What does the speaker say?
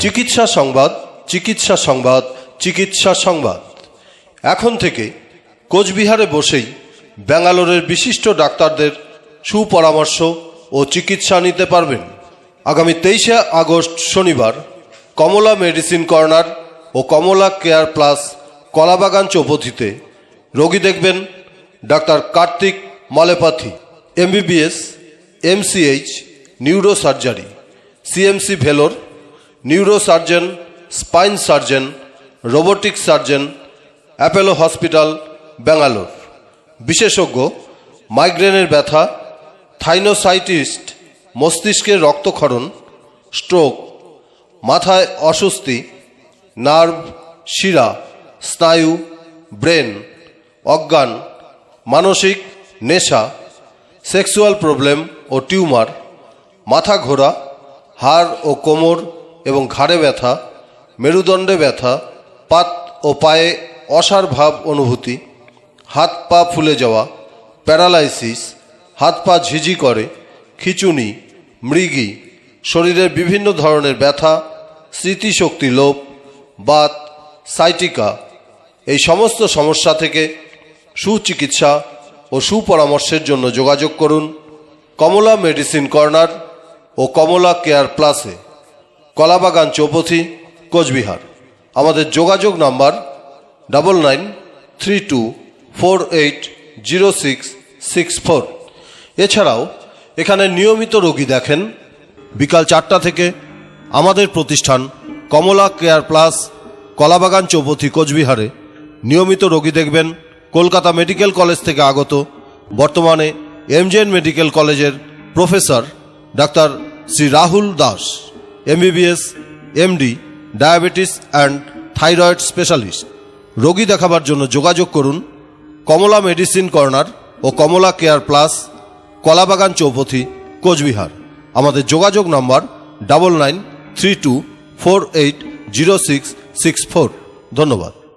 চিকিৎসা সংবাদ, চিকিৎসা সংবাদ, চিকিৎসা সংবাদ। এখন থেকে কোচবিহারে বসেই ব্যাঙ্গালোরের বিশিষ্ট ডাক্তারদের সুপরামর্শ ও চিকিৎসা নিতে পারবেন। আগামী 23শে আগস্ট শনিবার কমলা মেডিসিন কর্নার ও কমলা কেয়ার প্লাস কলাবাগান চৌপথিতে রোগী দেখবেন doctor Kartik Malepathi, MBBS, MCH, neuro surgery, CMC Vellore, neuro surgeon, spine surgeon, robotic surgeon, Apollo hospital, Bangalore. বিশেষজ্ঞ মাইগ্রেনের ব্যথা, থাইনোসাইটিস্ট, মস্তিষ্কের রক্তক্ষরণ, স্ট্রোক, মাথায় অস্বস্তি, নার্ভ, শিরা, স্নায়ু, ব্রেন, অজ্ঞান, মানসিক, নেশা, সেক্সুয়াল প্রবলেম ও টিউমার, মাথা ঘোরা, হাড় ও কোমর এবং ঘাড়ে ব্যথা, মেরুদণ্ডে ব্যথা, পাত ও পায়ে অসাড় ভাব অনুভূতি, হাত পা ফুলে যাওয়া, প্যারালাইসিস, হাত পা ঝিঝি করে, খিঁচুনি, মৃগী, শরীরের বিভিন্ন ধরনের ব্যথা, স্মৃতিশক্তি লোপ, বাত, সাইটিকা, এই সমস্ত সমস্যা থেকে সুচিকিৎসা ও সুপরামর্শের জন্য যোগাযোগ করুন কমলা মেডিসিন কর্নার ও কমলা কেয়ার প্লাসে, কলাবাগান চৌপথি, কোচবিহার। আমাদের যোগাযোগ নাম্বার 9932480664। এছাড়াও এখানে নিয়মিত রোগী দেখেন বিকাল 4টা থেকে। আমাদের প্রতিষ্ঠান কমলা কেয়ার প্লাস, কলাবাগান চৌপথি, কোচবিহারে নিয়মিত রোগী দেখবেন কলকাতা মেডিকেল কলেজ থেকে আগত, বর্তমানে MGN মেডিকেল কলেজের professor doctor Shri Rahul Das, MBBS, MD, diabetes and thyroid specialist. রোগী দেখাবার জন্য যোগাযোগ করুন কমলা মেডিসিন কর্নার ও কমলা কেয়ার প্লাস, কলাবাগান চৌপথি, কোচবিহার। আমাদের যোগাযোগ নাম্বার 9932480664। ধন্যবাদ।